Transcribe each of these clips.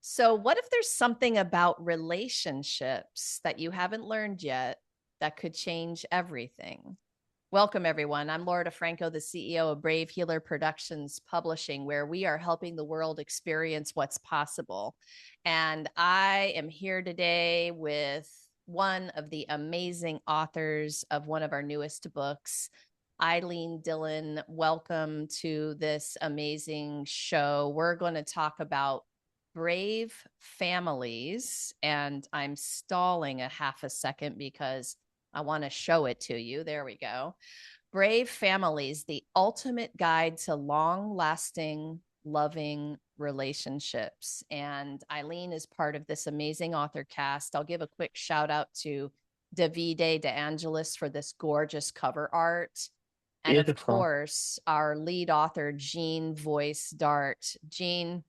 So, what if there's something about relationships that you haven't learned yet that could change everything? Welcome, everyone. I'm Laura DeFranco, the CEO of Brave Healer Productions Publishing, where we are helping the world experience what's possible. And I am here today with one of the amazing authors of one of our newest books, Eileen Dillon. Welcome to this amazing show. We're going to talk about brave families, and I'm stalling a half a second because I want to show it to you. There we go. Brave Families, the ultimate guide to long lasting, loving relationships. And Eileen is part of this amazing author cast. I'll give a quick shout out to Davide De Angelis for this gorgeous cover art. And of Beautiful. course, our lead author, Jean Voice Dart. Jean,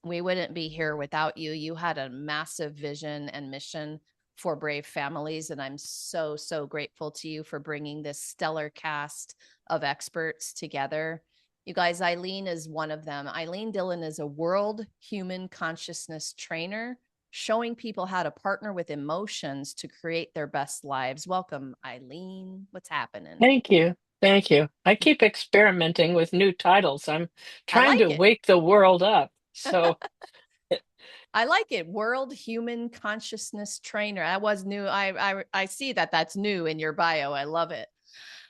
we wouldn't be here without you. You had a massive vision and mission for Brave Families, and I'm so, so grateful to you for bringing this stellar cast of experts together. You guys, Eileen is one of them. Eileen Dillon is a world human consciousness trainer, showing people how to partner with emotions to create their best lives. Welcome, Eileen. What's happening? Thank you. Thank you. I keep experimenting with new titles. I'm I trying like to it. wake the world up. So, I like it. World Human Consciousness Trainer. That was new. I see that that's new in your bio. I love it.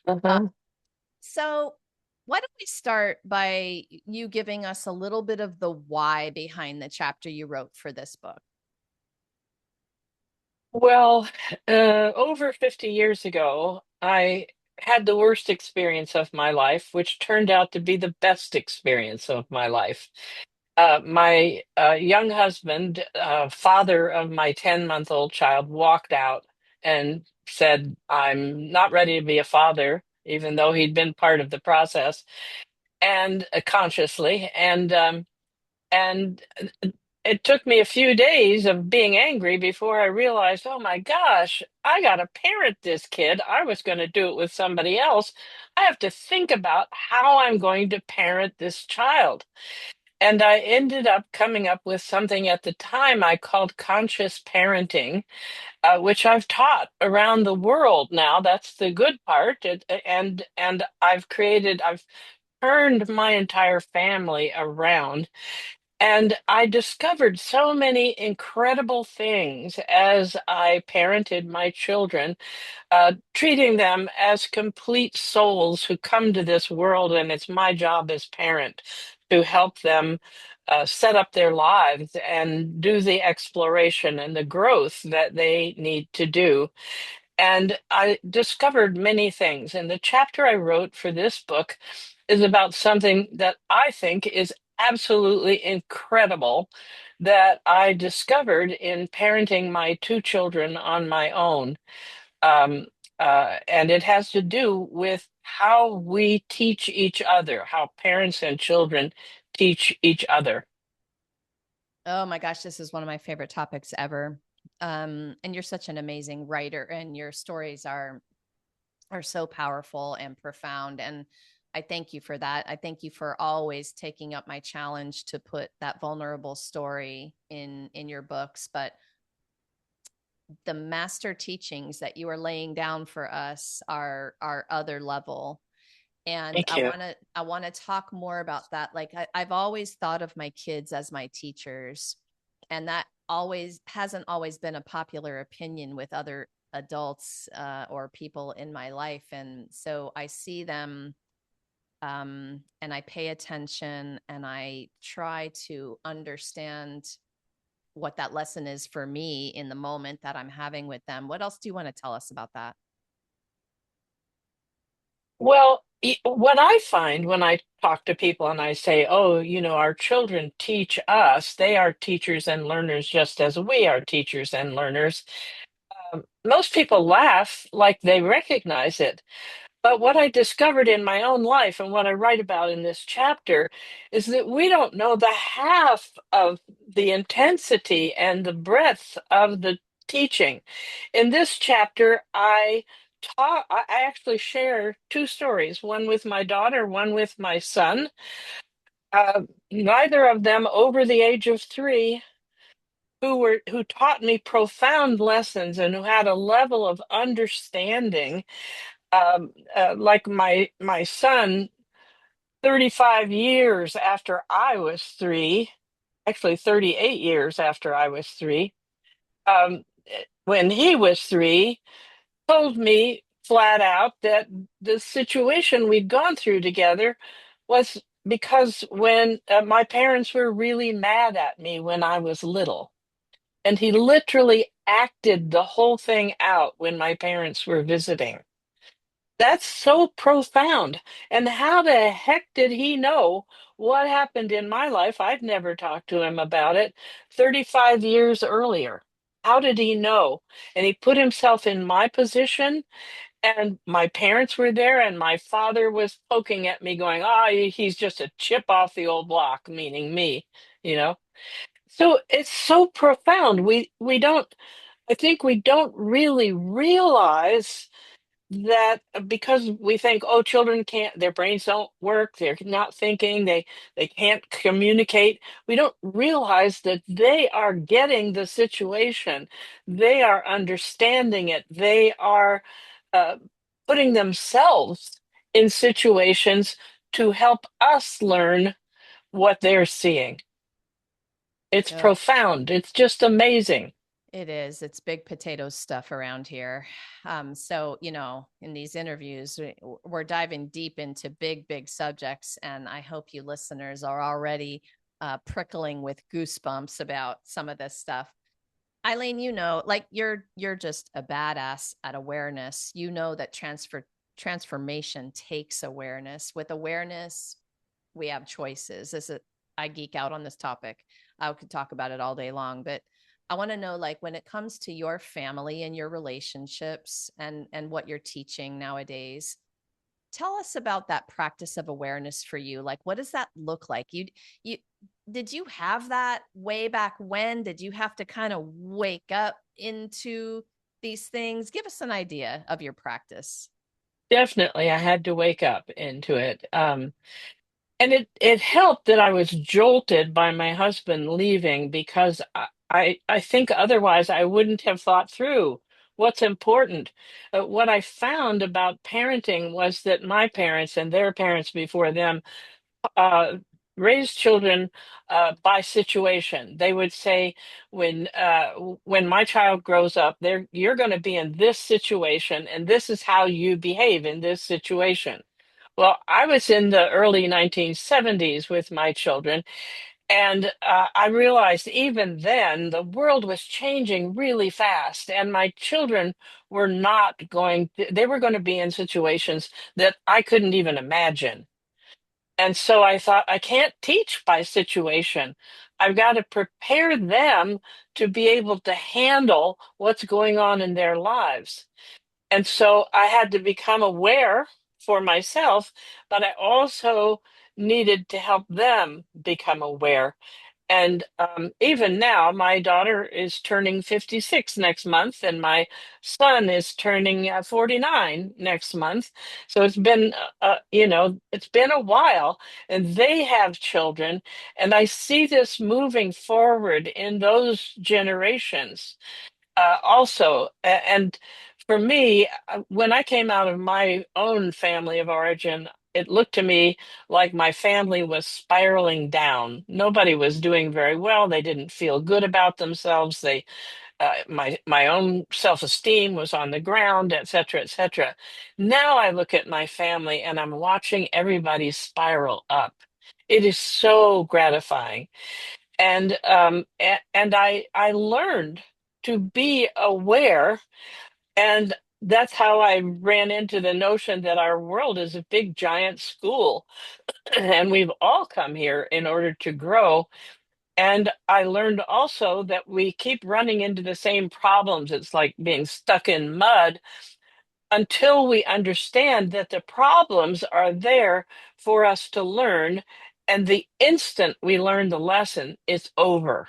Uh, uh so why don't we start by you giving us a little bit of the why behind the chapter you wrote for this book? well, over 50 years ago, I had the worst experience of my life, which turned out to be the best experience of my life. My young husband, father of my 10-month-old child, walked out and said, I'm not ready to be a father, even though he'd been part of the process. And consciously and it took me a few days of being angry before I realized, oh my gosh, I got to parent this kid. I was going to do it with somebody else. I have to think about how I'm going to parent this child. And I ended up coming up with something at the time I called conscious parenting, which I've taught around the world now. That's the good part. And I've turned my entire family around. And I discovered so many incredible things as I parented my children, treating them as complete souls who come to this world, and it's my job as parent to help them set up their lives and do the exploration and the growth that they need to do. And I discovered many things. And the chapter I wrote for this book is about something that I think is absolutely incredible that I discovered in parenting my two children on my own. Um, and it has to do with how we teach each other, how parents and children teach each other. Oh my gosh, this is one of my favorite topics ever. And you're such an amazing writer, and your stories are so powerful and profound. And I thank you for that. I thank you for always taking up my challenge to put that vulnerable story in your books. But the master teachings that you are laying down for us are other level. And Thank you. I want to talk more about that. Like I've always thought of my kids as my teachers, and that always hasn't always been a popular opinion with other adults or people in my life. And so I see them, and I pay attention, and I try to understand what that lesson is for me in the moment that I'm having with them. What else do you want to tell us about that? Well, what I find when I talk to people and I say, oh, our children teach us, they are teachers and learners just as we are teachers and learners. Most people laugh like they recognize it. But what I discovered in my own life and what I write about in this chapter is that we don't know the half of the intensity and the breadth of the teaching. In this chapter, I actually share two stories, one with my daughter, one with my son. Neither of them over the age of 3. who taught me profound lessons and who had a level of understanding. Like my son, 35 years after I was three, actually 38 years after I was three, when he was three, told me flat out that the situation we'd gone through together was because when my parents were really mad at me when I was little. And he literally acted the whole thing out when my parents were visiting. That's so profound. And how the heck did he know what happened in my life? I'd never talked to him about it 35 years earlier. How did he know? And he put himself in my position, and my parents were there, and my father was poking at me, going, he's just a chip off the old block, meaning me, you know? So it's so profound. We don't, I think we don't really realize that because we think, oh, children can't, their brains don't work, they're not thinking, they can't communicate. We don't realize that they are getting the situation, they are understanding it, they are uh, putting themselves in situations to help us learn what they're seeing. It's Yep. profound. It's just amazing. It is. It's big potato stuff around here. So, in these interviews, we're diving deep into big, big subjects. And I hope you listeners are already prickling with goosebumps about some of this stuff. Eileen, like you're just a badass at awareness. You know that transformation takes awareness. With awareness, we have choices. I geek out on this topic. I could talk about it all day long, but I want to know, like, when it comes to your family and your relationships and what you're teaching nowadays, tell us about that practice of awareness for you. Like, what does that look like? You did you have that way back when? Did you have to kind of wake up into these things? Give us an idea of your practice. Definitely, I had to wake up into it. And it helped that I was jolted by my husband leaving because I think otherwise I wouldn't have thought through what's important. What I found about parenting was that my parents and their parents before them uh, raised children by situation. They would say, when my child grows up, you're going to be in this situation, and this is how you behave in this situation. Well, I was in the early 1970s with my children, and I realized even then the world was changing really fast, and my children were not going, they were going to be in situations that I couldn't even imagine. And so I thought, I can't teach by situation. I've got to prepare them to be able to handle what's going on in their lives. And so I had to become aware for myself, but I also needed to help them become aware. And even now, my daughter is turning 56 next month, and my son is turning 49 next month. So it's been, it's been a while, and they have children. And I see this moving forward in those generations also. And for me, when I came out of my own family of origin, it looked to me like my family was spiraling down. Nobody was doing very well. They didn't feel good about themselves. My own self-esteem was on the ground, et cetera, et cetera. Now I look at my family and I'm watching everybody spiral up. It is so gratifying. And I learned to be aware, and that's how I ran into the notion that our world is a big giant school and we've all come here in order to grow. And I learned also that we keep running into the same problems. It's like being stuck in mud until we understand that the problems are there for us to learn, and the instant we learn the lesson, it's over.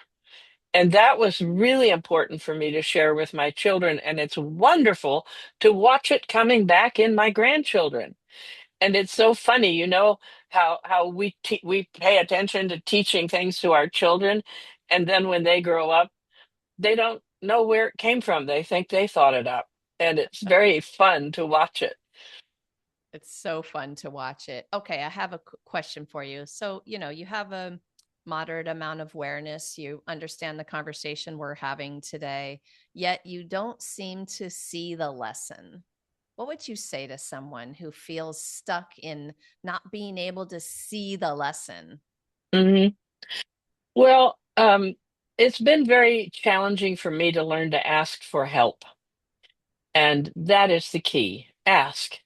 And that was really important for me to share with my children. And it's wonderful to watch it coming back in my grandchildren. And it's so funny, how we pay attention to teaching things to our children, and then when they grow up, they don't know where it came from. They think they thought it up. And it's very fun to watch it. It's so fun to watch it. Okay, I have a question for you. So, you have a moderate amount of awareness. You understand the conversation we're having today, yet you don't seem to see the lesson. What would you say to someone who feels stuck in not being able to see the lesson? Hmm. Well, it's been very challenging for me to learn to ask for help. And that is the key. Ask.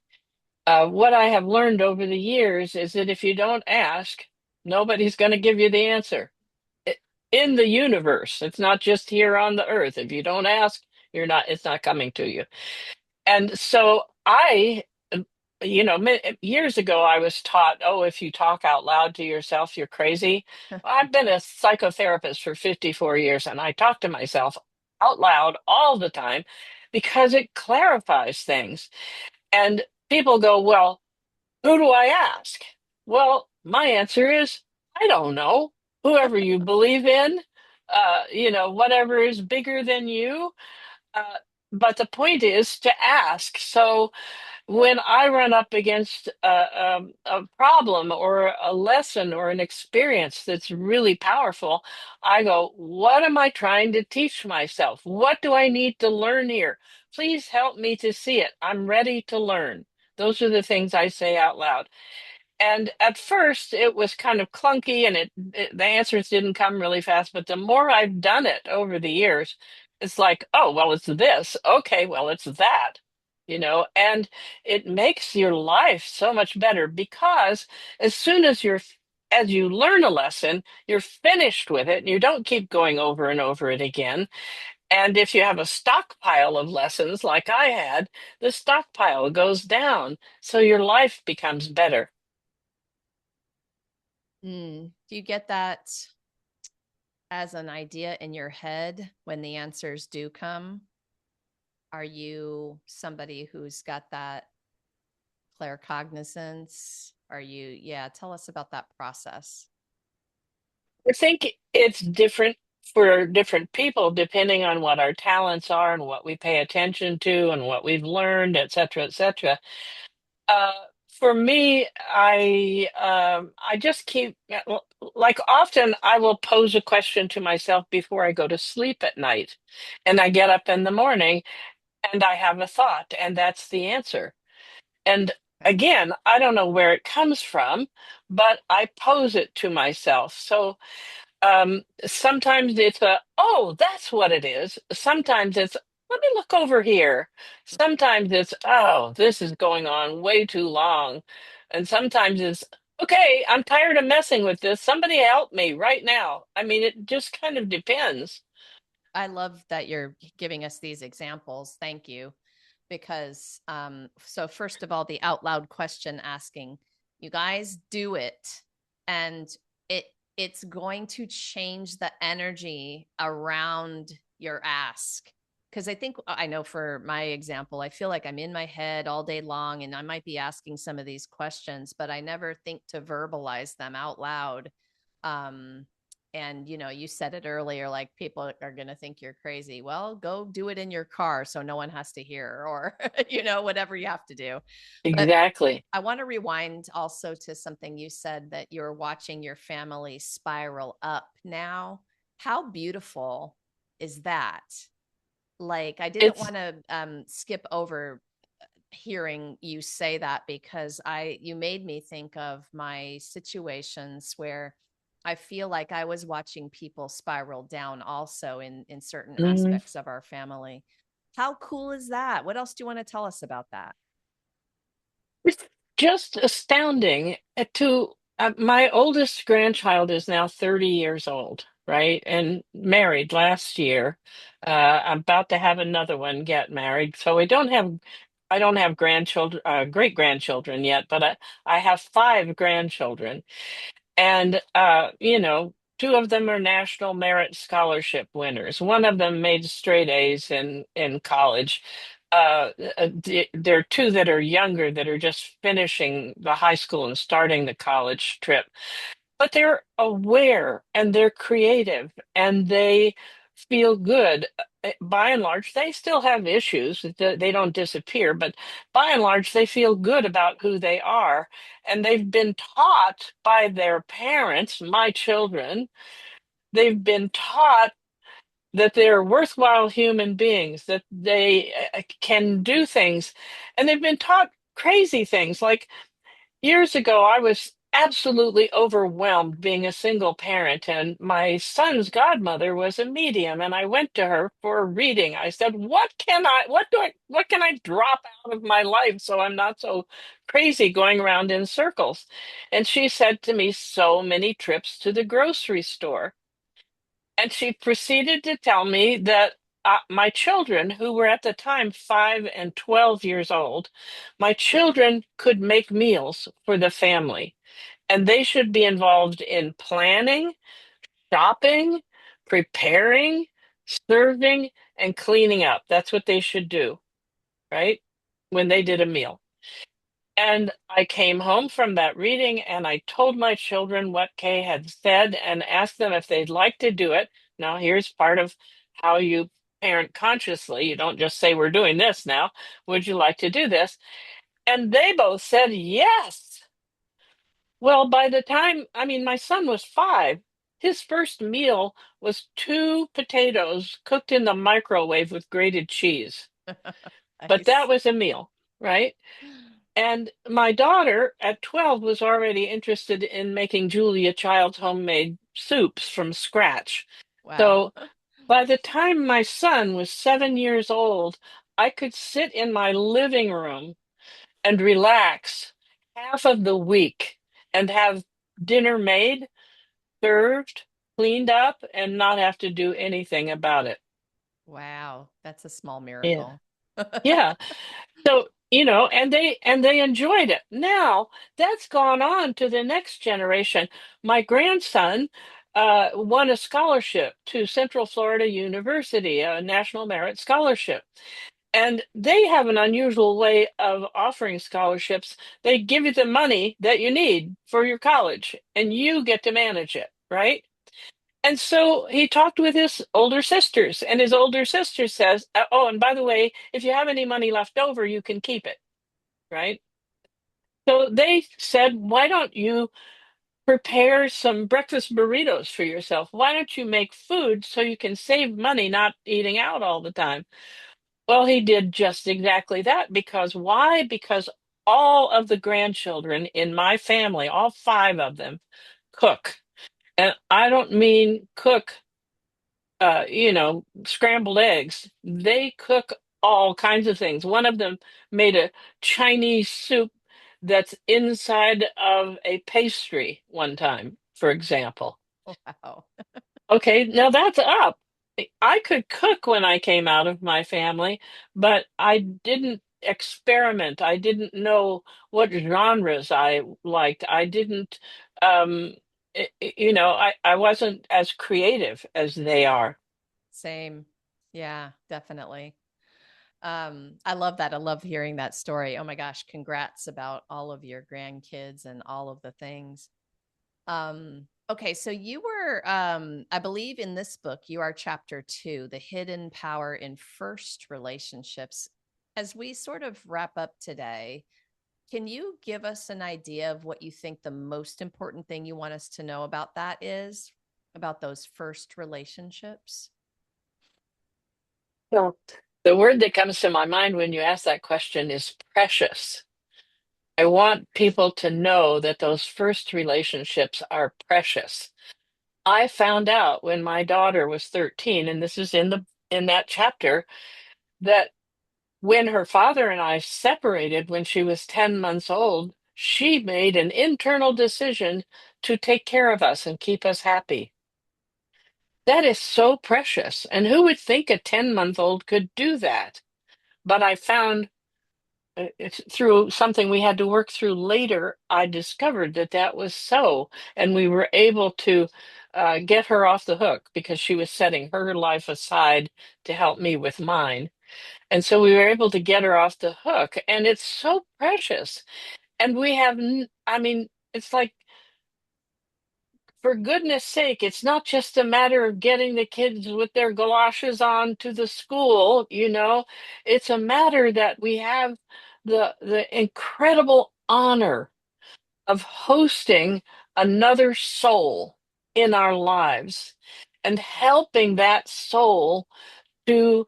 What I have learned over the years is that if you don't ask, nobody's going to give you the answer. I- In the universe, it's not just here on the earth. If you don't ask, it's not coming to you. And so years ago, I was taught, oh, if you talk out loud to yourself, you're crazy. I've been a psychotherapist for 54 years, and I talk to myself out loud all the time because it clarifies things. And people go, well, who do I ask? Well, my answer is, I don't know. Whoever you believe in, whatever is bigger than you. Uh, but the point is to ask. So when I run up against a problem or a lesson or an experience that's really powerful, I go, what am I trying to teach myself? What do I need to learn here? Please help me to see it. I'm ready to learn. Those are the things I say out loud. And at first, it was kind of clunky and the answers didn't come really fast. But the more I've done it over the years, it's like, oh, well, it's this. Okay, well, it's that, and it makes your life so much better because as soon as you learn a lesson, you're finished with it and you don't keep going over and over it again. And if you have a stockpile of lessons like I had, the stockpile goes down. So your life becomes better. Do you get that as an idea in your head when the answers do come? Are you somebody who's got that claircognizance? Yeah, tell us about that process. I think it's different for different people depending on what our talents are and what we pay attention to and what we've learned, et cetera, et cetera. Uh, for me, I just keep like often I will pose a question to myself before I go to sleep at night, and I get up in the morning and I have a thought, and that's the answer. And Okay. again, I don't know where it comes from, but I pose it to myself. So sometimes it's oh, that's what it is. Sometimes it's, let me look over here. Sometimes it's, oh, this is going on way too long. And sometimes it's, okay, I'm tired of messing with this. Somebody help me right now. I mean, it just kind of depends. I love that you're giving us these examples. Thank you. Because, so first of all, the out loud question asking, you guys do it. And it, it's going to change the energy around your ask. Because I think I know for my example, I feel like I'm in my head all day long and I might be asking some of these questions, but I never think to verbalize them out loud. Um, and you said it earlier, like people are going to think you're crazy. Well, go do it in your car so no one has to hear, or whatever you have to do. But Exactly. I want to rewind also to something you said, that you're watching your family spiral up now. How beautiful is that? Like, I didn't It's want to skip over hearing you say that, because you made me think of my situations where I feel like I was watching people spiral down also in certain mm, aspects of our family. How cool is that? What else do you want to tell us about that? it's just astounding to my oldest grandchild is now 30 years old, right? And married last year. I'm about to have another one get married. So I don't have grandchildren, great grandchildren yet, but I have five grandchildren. And, two of them are National Merit Scholarship winners. One of them made straight A's in college. There are two that are younger that are just finishing the high school and starting the college trip. But they're aware and they're creative and they feel good. By and large, they still have issues. They don't disappear, but by and large, they feel good about who they are. And they've been taught by their parents, my children, they've been taught that they're worthwhile human beings, that they can do things. And they've been taught crazy things. Like years ago, I was absolutely overwhelmed being a single parent, and my son's godmother was a medium, and I went to her for a reading. I said, what can I drop out of my life so I'm not so crazy going around in circles? And she said to me, so many trips to the grocery store. And she proceeded to tell me that my children, who were at the time 5 and 12 years old, my children could make meals for the family, and they should be involved in planning, shopping, preparing, serving, and cleaning up. That's what they should do, right? When they did a meal. And I came home from that reading and I told my children what Kay had said and asked them if they'd like to do it. Now, here's part of how you parent consciously. You don't just say, we're doing this now. Would you like to do this? And they both said yes. Well, by the time, I mean, my son was 5. His first meal was 2 potatoes cooked in the microwave with grated cheese. But that Nice. was a meal, right? And my daughter at 12 was already interested in making Julia Child's homemade soups from scratch. Wow. So by the time my son was 7 years old, I could sit in my living room and relax half of the week and have dinner made, served, cleaned up, and not have to do anything about it. Wow. That's a small Yeah. miracle. Yeah. So, and they enjoyed it. Now that's gone on to the next generation. My grandson won a scholarship to Central Florida University, a National Merit Scholarship. And they have an unusual way of offering scholarships. They give you the money that you need for your college, and you get to manage it, right? And so he talked with his older sisters, and his older sister says, "Oh, and by the way, if you have any money left over, you can keep it." Right? So they said, why don't you prepare some breakfast burritos for yourself? Why don't you make food so you can save money not eating out all the time? Well, he did just exactly that because why? Because all of the grandchildren in my family, all 5 of them, cook. And I don't mean cook scrambled eggs. They cook all kinds of things. One of them made a Chinese soup that's inside of a pastry one time, for example. Wow. Okay, now that's up. I could cook when I came out of my family, but I didn't experiment. I didn't know what genres I liked. I didn't, um, I wasn't as creative as they are. Same. Yeah, definitely. I love that. I love hearing that story. Oh my gosh, congrats about all of your grandkids and all of the things. Okay, so you were I believe in this book you are chapter 2, the hidden power in first relationships. As we sort of wrap up today, can you give us an idea of what you think the most important thing you want us to know about that is about those first relationships? Well, the word that comes to my mind when you ask that question is precious. I want people to know that those first relationships are precious. I found out when my daughter was 13, and this is in that chapter, that when her father and I separated when she was 10 months old, she made an internal decision to take care of us and keep us happy. That is so precious. And who would think a 10-month-old could do that? But I found it's through something we had to work through later, I discovered that that was so. And we were able to get her off the hook because she was setting her life aside to help me with mine. And so we were able to get her off the hook. And it's so precious. And we have, I mean, it's like for goodness sake, it's not just a matter of getting the kids with their galoshes on to the school, you know. It's a matter that we have the incredible honor of hosting another soul in our lives and helping that soul to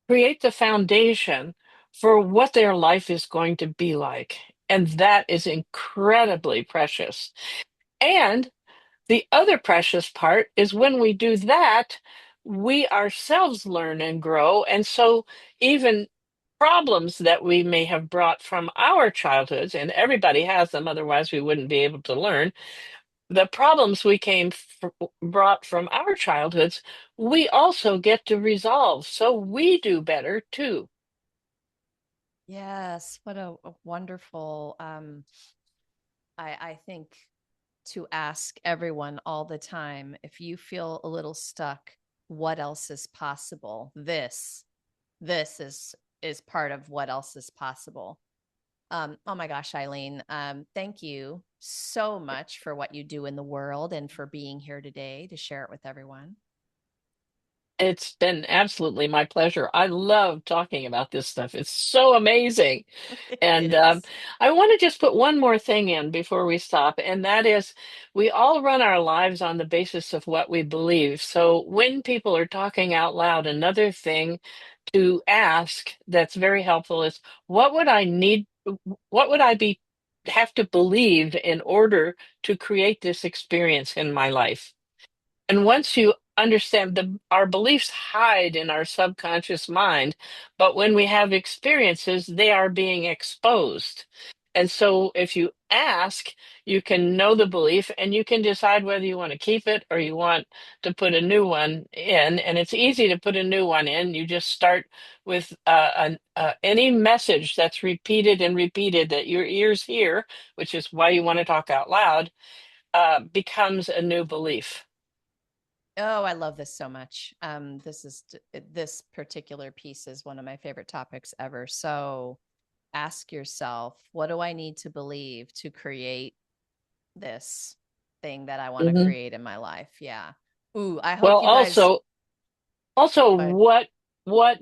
create the foundation for what their life is going to be like. And that is incredibly precious. And the other precious part is when we do that, we ourselves learn and grow. And so, even problems that we may have brought from our childhoods, and everybody has them, otherwise, we wouldn't be able to learn. The problems we brought from our childhoods, we also get to resolve. So we do better too. Yes, what a wonderful I think to ask everyone all the time, if you feel a little stuck, what else is possible? This is part of what else is possible. Oh my gosh, Eileen, thank you so much for what you do in the world and for being here today to share it with everyone. It's been absolutely my pleasure. I love talking about this stuff. It's so amazing. It And is. I want to just put one more thing in before we stop, and that is we all run our lives on the basis of what we believe. So when people are talking out loud, another thing to ask that's very helpful is what would I need, what would I be have to believe in order to create this experience in my life? And once you understand our beliefs hide in our subconscious mind, but when we have experiences, they are being exposed. And so if you ask, you can know the belief and you can decide whether you want to keep it or you want to put a new one in. And it's easy to put a new one in. You just start with any message that's repeated and repeated that your ears hear, which is why you want to talk out loud, becomes a new belief. Oh, I love this so much. This particular piece is one of my favorite topics ever. So ask yourself, what do I need to believe to create this thing that I want to Mhm. create in my life? Yeah. Ooh, I Well, hope you guys. also, But what what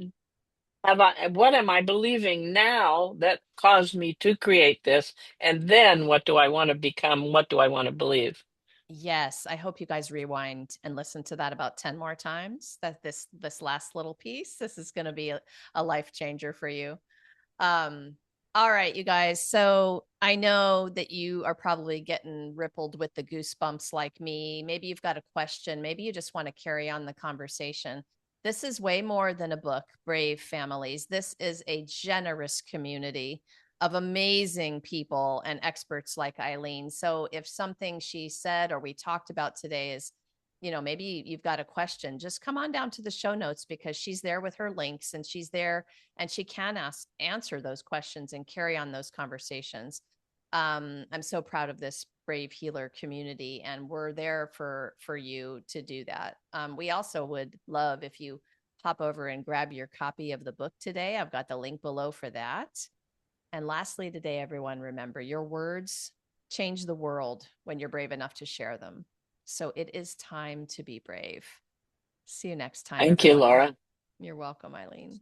am I believing now that caused me to create this? And then what do I want to become? What do I want to believe? yes, I hope you guys rewind and listen to that about 10 more times. That this last little piece, this is going to be a life changer for you. Um, all right, you guys. So I know that you are probably getting rippled with the goosebumps like me. Maybe you've got a question. Maybe you just want to carry on the conversation. This is way more than a book, Brave Families. This is a generous community of amazing people and experts like Eileen. So if something she said or we talked about today is, maybe you've got a question, just come on down to the show notes because she's there with her links and she's there and she can answer those questions and carry on those conversations. I'm so proud of this Brave Healer community, and we're there for you to do that. We also would love if you hop over and grab your copy of the book today. I've got the link below for that. And lastly, today, everyone, remember your words change the world when you're brave enough to share them. So it is time to be brave. See you next time, Thank you, everyone. Laura. You're welcome, Eileen.